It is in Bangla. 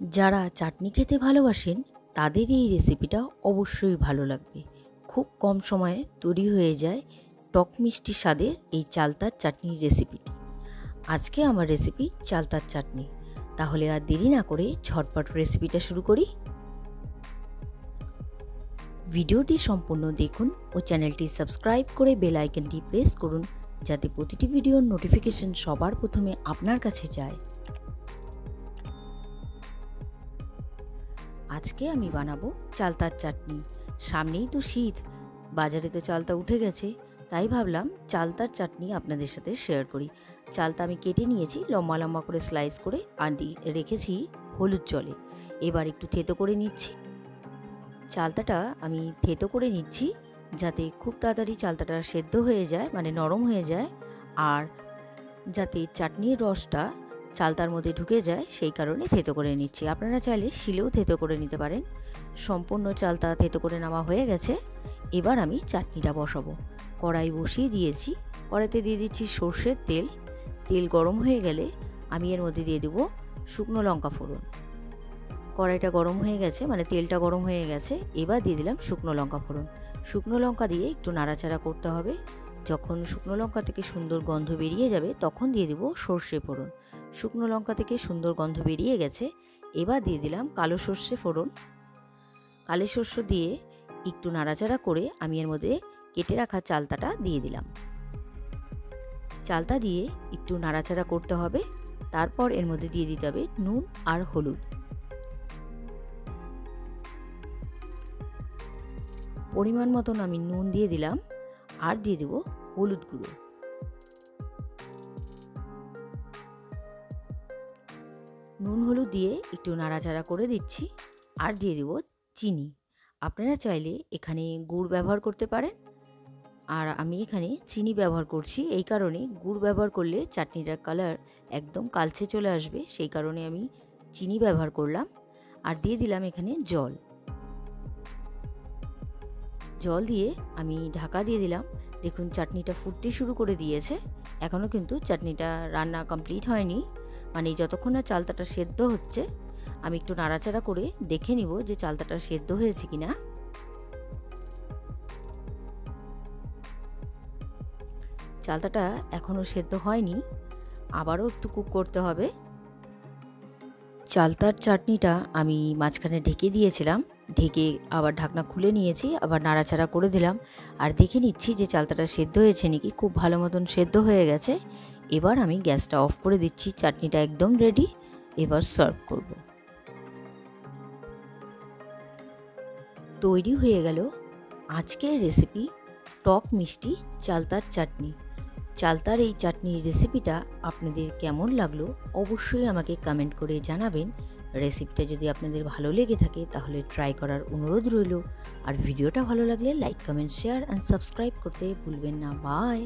যারা চাটনি খেতে ভালোবাসেন তাদের এই রেসিপিটা অবশ্যই ভালো লাগবে। খুব কম সময়ে তৈরি হয়ে যায় টক মিষ্টি স্বাদের এই চালতার চাটনির রেসিপিটি। আজকে আমার রেসিপি চালতার চাটনি। তাহলে আর দেরি না করে ঝটপট রেসিপিটা শুরু করি। ভিডিওটি সম্পূর্ণ দেখুন ও চ্যানেলটি সাবস্ক্রাইব করে বেল আইকনটি প্রেস করুন, যাতে প্রতিটি ভিডিওর নোটিফিকেশন সবার প্রথমে আপনার কাছে যায়। আজকে আমি বানাবো চালতার চাটনি। সামনেই তো শীত, বাজারে তো চালতা উঠে গেছে, তাই ভাবলাম চালতার চাটনি আপনাদের সাথে শেয়ার করি। চালতা আমি কেটে নিয়েছি, লম্বা লম্বা করে স্লাইস করে রেখেছি হলুদ জলে। এবার একটু থেতো করে নিচ্ছি। চালতাটা আমি থেতো করে নিচ্ছি যাতে খুব তাড়াতাড়ি চালতাটা সেদ্ধ হয়ে যায়, মানে নরম হয়ে যায়, আর যাতে চাটনির রসটা চালতার মধ্যে ঢুকে যায়, সেই কারণে থেতো করে নিচ্ছি। আপনারা চাইলে শিলেও থেতো করে নিতে পারেন। সম্পূর্ণ চালতা থেতো করে নেওয়া হয়ে গেছে। এবার আমি চাটনিটা বসাবো। কড়াই বসিয়ে দিয়েছি, কড়াইতে দিয়ে দিচ্ছি সর্ষের তেল। তেল গরম হয়ে গেলে আমি এর মধ্যে দিয়ে দেবো শুকনো লঙ্কা ফোড়ন। কড়াইটা গরম হয়ে গেছে, মানে তেলটা গরম হয়ে গেছে। এবার দিয়ে দিলাম শুকনো লঙ্কা ফোড়ন। শুকনো লঙ্কা দিয়ে একটু নাড়াচাড়া করতে হবে। যখন শুকনো লঙ্কা থেকে সুন্দর গন্ধ বেরিয়ে যাবে তখন দিয়ে দেবো সর্ষে ফোড়ন। শুকনো লঙ্কা থেকে সুন্দর গন্ধ বেরিয়ে গেছে। এবার দিয়ে দিলাম কালো সর্ষে ফোড়ন। কালো সর্ষে দিয়ে একটু নাড়াচাড়া করে আমি এর মধ্যে কেটে রাখা চালতাটা দিয়ে দিলাম। চালতা দিয়ে একটু নাড়াচাড়া করতে হবে। তারপর এর মধ্যে দিয়ে দিতে হবে নুন আর হলুদ। পরিমাণ মতন আমি নুন দিয়ে দিলাম, আর দিয়ে দেবো হলুদ গুঁড়ো। নুন হলুদ দিয়ে একটু নাড়াচাড়া করে দিচ্ছি, আর দিয়ে দেবো চিনি। আপনারা চাইলে এখানে গুড় ব্যবহার করতে পারেন, আর আমি এখানে চিনি ব্যবহার করছি। এই কারণে গুড় ব্যবহার করলে চাটনিটার কালার একদম কালচে চলে আসবে, সেই কারণে আমি চিনি ব্যবহার করলাম। আর দিয়ে দিলাম এখানে জল। জল দিয়ে আমি ঢাকা দিয়ে দিলাম। দেখুন চাটনিটা ফুটতে শুরু করে দিয়েছে। এখনও কিন্তু চাটনিটা রান্না কমপ্লিট হয়নি, মানে যতক্ষণ না চালতাটা সেদ্ধ হচ্ছে আমি একটু নাড়াচাড়া করে দেখে নিব যে চালতাটা সেদ্ধ হয়েছে কিনা। চালতাটা এখনও সেদ্ধ হয়নি, আবারও একটু কুক করতে হবে। চালতার চাটনিটা আমি মাঝখানে ঢেকে দিয়েছিলাম, ঢেকে আবার ঢাকনা খুলে নিয়েছি, আবার নাড়াচাড়া করে দিলাম, আর দেখে নিচ্ছি যে চালতাটা সেদ্ধ হয়েছে নাকি। খুব ভালো মতন সেদ্ধ হয়ে গেছে। এবার আমি গ্যাসটা অফ করে দিচ্ছি। চাটনিটা একদম রেডি। এবার সার্ভ করব। তৈরি হয়ে গেল আজকের রেসিপি টক মিষ্টি চালতার চাটনি। চালতার এই চাটনির রেসিপিটা আপনাদের কেমন লাগলো অবশ্যই আমাকে কমেন্ট করে জানাবেন। রেসিপিটা যদি আপনাদের ভালো লেগে থাকে তাহলে ট্রাই করার অনুরোধ রইল। আর ভিডিওটা ভালো লাগলে like, comment, share and subscribe করতে ভুলবেন না। বাই।